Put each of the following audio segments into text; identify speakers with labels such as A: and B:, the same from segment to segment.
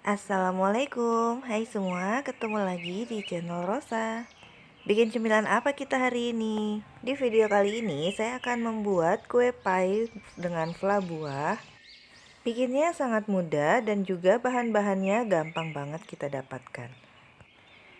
A: Assalamualaikum, hai semua, ketemu lagi di channel Rosa. Bikin cemilan apa kita hari ini? Di video kali ini saya akan membuat kue pie dengan fla buah. Bikinnya sangat mudah dan juga bahan-bahannya gampang banget kita dapatkan.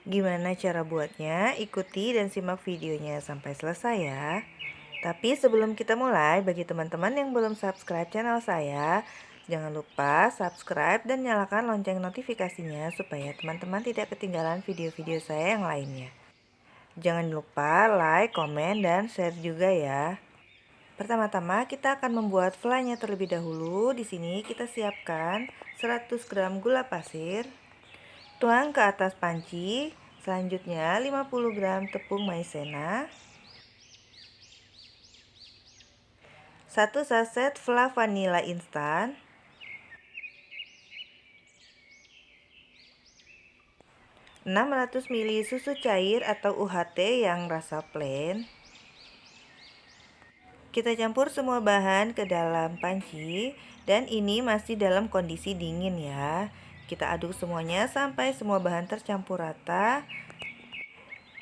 A: Gimana cara buatnya? Ikuti dan simak videonya sampai selesai ya. Tapi sebelum kita mulai, bagi teman-teman yang belum subscribe channel saya, jangan lupa subscribe dan nyalakan lonceng notifikasinya supaya teman-teman tidak ketinggalan video-video saya yang lainnya. Jangan lupa like, komen, dan share juga ya. Pertama-tama kita akan membuat flanya terlebih dahulu. Di sini kita siapkan 100 gram gula pasir. Tuang ke atas panci. Selanjutnya 50 gram tepung maizena. 1 saset fla vanila instan. 600 ml susu cair atau UHT yang rasa plain. Kita campur semua bahan ke dalam panci dan ini masih dalam kondisi dingin ya. Kita aduk semuanya sampai semua bahan tercampur rata.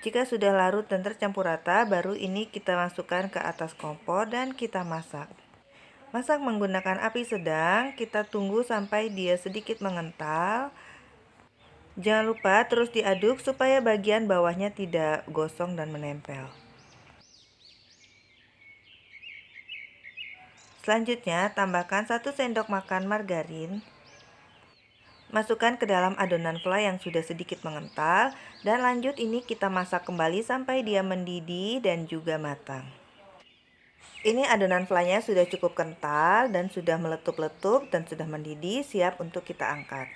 A: Jika sudah larut dan tercampur rata, baru ini kita masukkan ke atas kompor dan kita masak. Masak menggunakan api sedang, kita tunggu sampai dia sedikit mengental. Jangan lupa terus diaduk supaya bagian bawahnya tidak gosong dan menempel. Selanjutnya, tambahkan 1 sendok makan margarin. Masukkan ke dalam adonan fla yang sudah sedikit mengental dan lanjut ini kita masak kembali sampai dia mendidih dan juga matang. Ini adonan flanya sudah cukup kental dan sudah meletup-letup dan sudah mendidih, siap untuk kita angkat.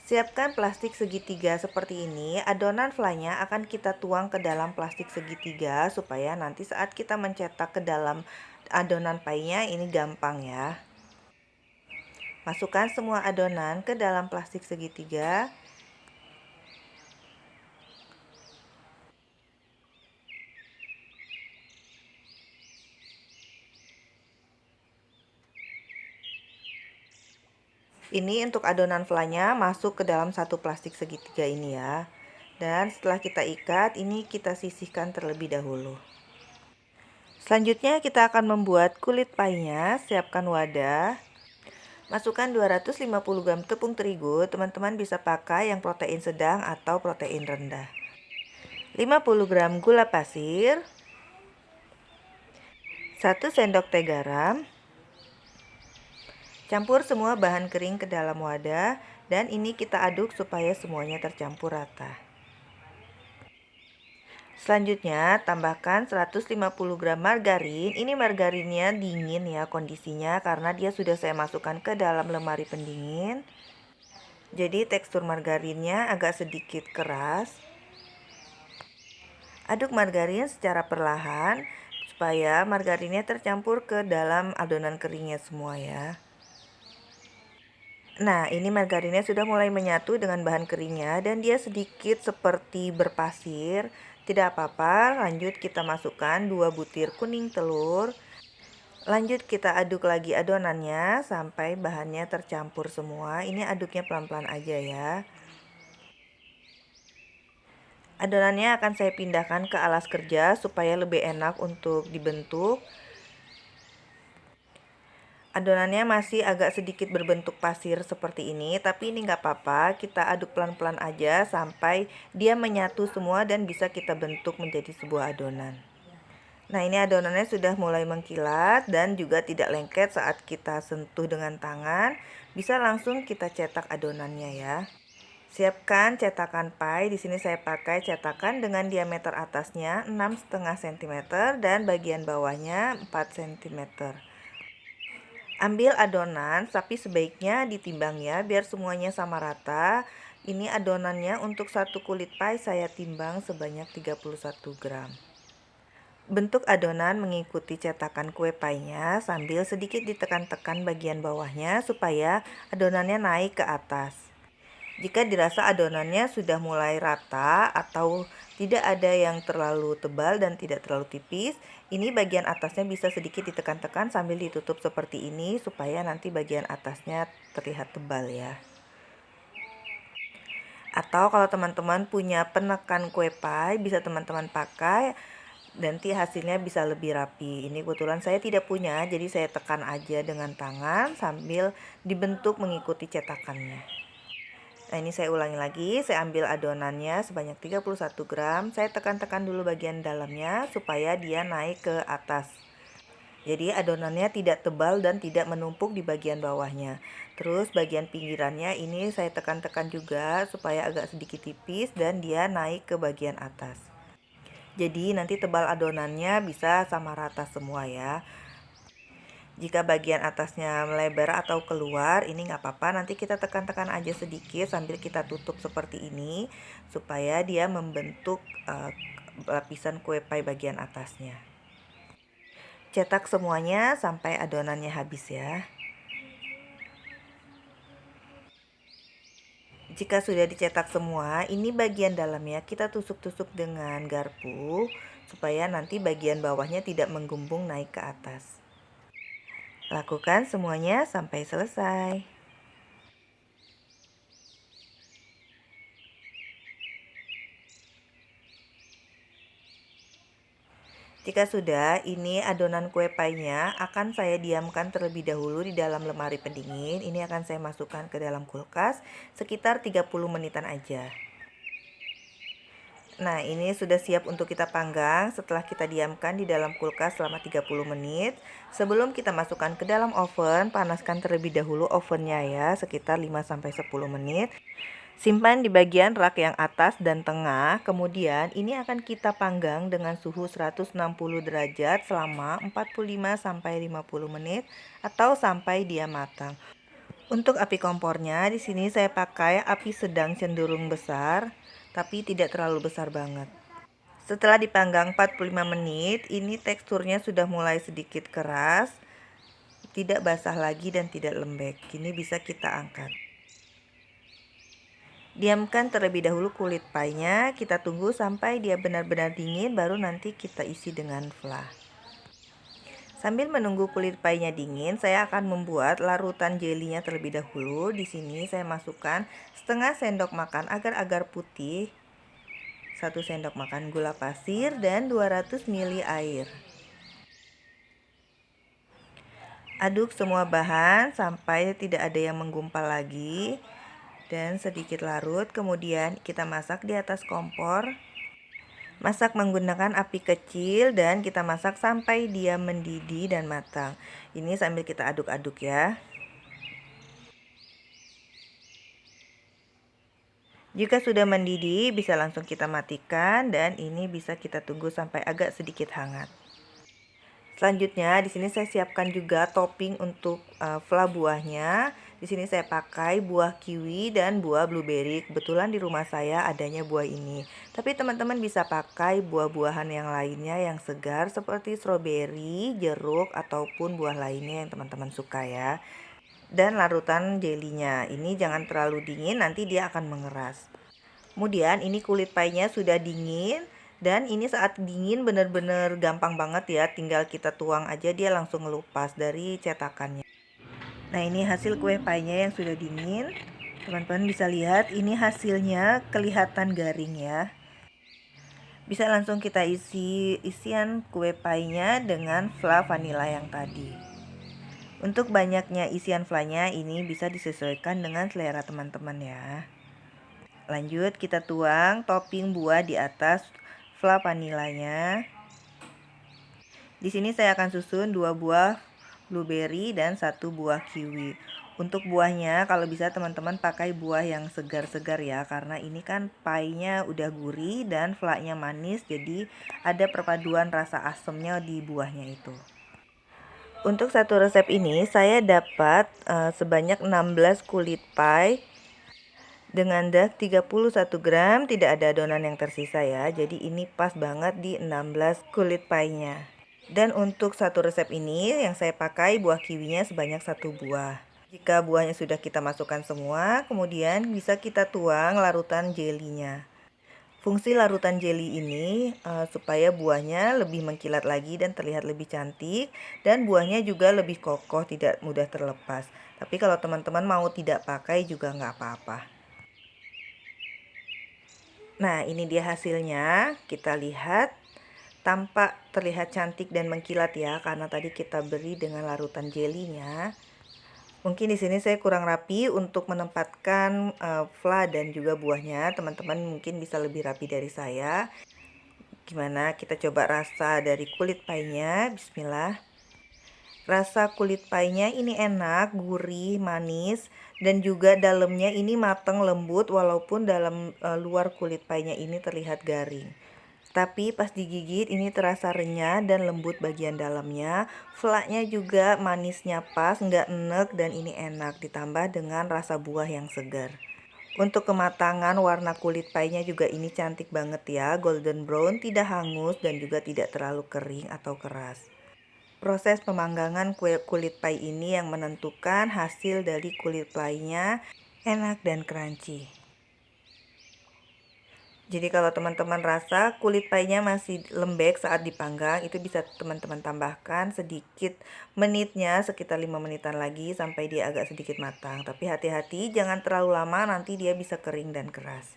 A: Siapkan plastik segitiga seperti ini. Adonan flanya akan kita tuang ke dalam plastik segitiga supaya nanti saat kita mencetak ke dalam adonan pie-nya ini gampang ya. Masukkan semua adonan ke dalam plastik segitiga. Ini untuk adonan flanya masuk ke dalam satu plastik segitiga ini ya. Dan setelah kita ikat, ini kita sisihkan terlebih dahulu. Selanjutnya kita akan membuat kulit pie-nya. Siapkan wadah. Masukkan 250 gram tepung terigu. Teman-teman bisa pakai yang protein sedang atau protein rendah. 50 gram gula pasir. 1 sendok teh garam. Campur semua bahan kering ke dalam wadah dan ini kita aduk supaya semuanya tercampur rata. Selanjutnya tambahkan 150 gram margarin. Ini margarinnya dingin ya kondisinya karena dia sudah saya masukkan ke dalam lemari pendingin. Jadi tekstur margarinnya agak sedikit keras. Aduk margarin secara perlahan supaya margarinnya tercampur ke dalam adonan keringnya semua ya. Nah, ini margarinnya sudah mulai menyatu dengan bahan keringnya dan dia sedikit seperti berpasir. Tidak apa-apa, lanjut kita masukkan 2 butir kuning telur. Lanjut kita aduk lagi adonannya sampai bahannya tercampur semua. Ini aduknya pelan-pelan aja ya. Adonannya akan saya pindahkan ke alas kerja supaya lebih enak untuk dibentuk. Adonannya masih agak sedikit berbentuk pasir seperti ini, tapi ini nggak apa-apa, kita aduk pelan-pelan aja sampai dia menyatu semua dan bisa kita bentuk menjadi sebuah adonan. Nah, ini adonannya sudah mulai mengkilat dan juga tidak lengket saat kita sentuh dengan tangan. Bisa langsung kita cetak adonannya ya. Siapkan cetakan pie. Di sini saya pakai cetakan dengan diameter atasnya 6,5 cm dan bagian bawahnya 4 cm. Ambil adonan, tapi sebaiknya ditimbang ya, biar semuanya sama rata. Ini adonannya untuk satu kulit pie saya timbang sebanyak 31 gram. Bentuk adonan mengikuti cetakan kue pie-nya sambil sedikit ditekan-tekan bagian bawahnya supaya adonannya naik ke atas. Jika dirasa adonannya sudah mulai rata atau tidak ada yang terlalu tebal dan tidak terlalu tipis, ini bagian atasnya bisa sedikit ditekan-tekan sambil ditutup seperti ini supaya nanti bagian atasnya terlihat tebal ya. Atau kalau teman-teman punya penekan kue pie, bisa teman-teman pakai, nanti hasilnya bisa lebih rapi. Ini kebetulan saya tidak punya, jadi saya tekan aja dengan tangan sambil dibentuk mengikuti cetakannya. Nah, ini saya ulangi lagi, saya ambil adonannya sebanyak 31 gram, saya tekan-tekan dulu bagian dalamnya supaya dia naik ke atas. Jadi adonannya tidak tebal dan tidak menumpuk di bagian bawahnya. Terus bagian pinggirannya ini saya tekan-tekan juga supaya agak sedikit tipis dan dia naik ke bagian atas. Jadi nanti tebal adonannya bisa sama rata semua ya. Jika bagian atasnya melebar atau keluar, ini nggak apa-apa, nanti kita tekan-tekan aja sedikit sambil kita tutup seperti ini supaya dia membentuk lapisan kue pie bagian atasnya. Cetak semuanya sampai adonannya habis ya. Jika sudah dicetak semua, ini bagian dalamnya kita tusuk-tusuk dengan garpu supaya nanti bagian bawahnya tidak menggumpung naik ke atas. Lakukan semuanya sampai selesai. Jika sudah, ini adonan kue pie-nya akan saya diamkan terlebih dahulu di dalam lemari pendingin. Ini akan saya masukkan ke dalam kulkas sekitar 30 menitan aja. Nah, ini sudah siap untuk kita panggang setelah kita diamkan di dalam kulkas selama 30 menit. Sebelum kita masukkan ke dalam oven, panaskan terlebih dahulu ovennya ya, sekitar 5-10 menit. Simpan di bagian rak yang atas dan tengah. Kemudian ini akan kita panggang dengan suhu 160 derajat selama 45-50 menit atau sampai dia matang. Untuk api kompornya di sini saya pakai api sedang cenderung besar, tapi tidak terlalu besar banget. Setelah dipanggang 45 menit, ini teksturnya sudah mulai sedikit keras, tidak basah lagi dan tidak lembek. Kini bisa kita angkat. Diamkan terlebih dahulu kulit pie-nya, kita tunggu sampai dia benar-benar dingin, baru nanti kita isi dengan fla. Sambil menunggu kulit pie-nya dingin, saya akan membuat larutan jelinya terlebih dahulu. Di sini saya masukkan setengah sendok makan agar-agar putih, 1 sendok makan gula pasir, dan 200 ml air. Aduk semua bahan sampai tidak ada yang menggumpal lagi dan sedikit larut. Kemudian kita masak di atas kompor. Masak menggunakan api kecil dan kita masak sampai dia mendidih dan matang. Ini sambil kita aduk-aduk ya. Jika sudah mendidih, bisa langsung kita matikan dan ini bisa kita tunggu sampai agak sedikit hangat. Selanjutnya, di sini saya siapkan juga topping untuk fla buahnya. Di sini saya pakai buah kiwi dan buah blueberry. Kebetulan di rumah saya adanya buah ini. Tapi teman-teman bisa pakai buah-buahan yang lainnya yang segar seperti stroberi, jeruk, ataupun buah lainnya yang teman-teman suka ya. Dan larutan jelinya ini jangan terlalu dingin, nanti dia akan mengeras. Kemudian ini kulit pie-nya sudah dingin. Dan ini saat dingin benar-benar gampang banget ya, tinggal kita tuang aja dia langsung ngelupas dari cetakannya. Nah, ini hasil kue pie-nya yang sudah dingin. Teman-teman bisa lihat ini hasilnya kelihatan garing ya. Bisa langsung kita isi isian kue pie-nya dengan fla vanila yang tadi. Untuk banyaknya isian flanya ini bisa disesuaikan dengan selera teman-teman ya. Lanjut kita tuang topping buah di atas fla vanilanya. Di sini saya akan susun 2 buah blueberry dan 1 buah kiwi. Untuk buahnya kalau bisa teman-teman pakai buah yang segar-segar ya, karena ini kan pie-nya udah gurih dan flanya manis, jadi ada perpaduan rasa asamnya di buahnya itu. Untuk satu resep ini saya dapat sebanyak 16 kulit pie dengan dak 31 gram, tidak ada adonan yang tersisa ya. Jadi ini pas banget di 16 kulit pie-nya. Dan untuk satu resep ini yang saya pakai buah kiwinya sebanyak 1 buah. Jika buahnya sudah kita masukkan semua, kemudian bisa kita tuang larutan jelinya. Fungsi larutan jeli ini supaya buahnya lebih mengkilat lagi dan terlihat lebih cantik, dan buahnya juga lebih kokoh, tidak mudah terlepas. Tapi kalau teman-teman mau tidak pakai juga nggak apa-apa. Nah, ini dia hasilnya. Kita lihat, tampak terlihat cantik dan mengkilat ya, karena tadi kita beri dengan larutan jelinya. Mungkin di sini saya kurang rapi untuk menempatkan fla dan juga buahnya. Teman-teman mungkin bisa lebih rapi dari saya. Gimana? Kita coba rasa dari kulit pie-nya. Bismillah. Rasa kulit pie-nya ini enak, gurih, manis, dan juga dalamnya ini matang, lembut, walaupun dalam luar kulit pie-nya ini terlihat garing. Tapi pas digigit ini terasa renyah dan lembut bagian dalamnya. Flaknya juga manisnya pas, nggak enek, dan ini enak ditambah dengan rasa buah yang segar. Untuk kematangan warna kulit pie-nya juga ini cantik banget ya, golden brown, tidak hangus dan juga tidak terlalu kering atau keras. Proses pemanggangan kue kulit pie ini yang menentukan hasil dari kulit pie-nya enak dan crunchy. Jadi kalau teman-teman rasa kulit pie-nya masih lembek saat dipanggang, itu bisa teman-teman tambahkan sedikit menitnya, sekitar 5 menitan lagi sampai dia agak sedikit matang. Tapi hati-hati jangan terlalu lama, nanti dia bisa kering dan keras.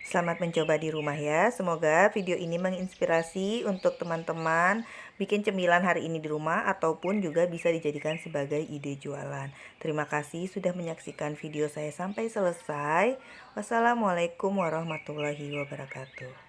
A: Selamat mencoba di rumah ya. Semoga video ini menginspirasi untuk teman-teman bikin cemilan hari ini di rumah ataupun juga bisa dijadikan sebagai ide jualan. Terima kasih sudah menyaksikan video saya sampai selesai. Wassalamualaikum warahmatullahi wabarakatuh.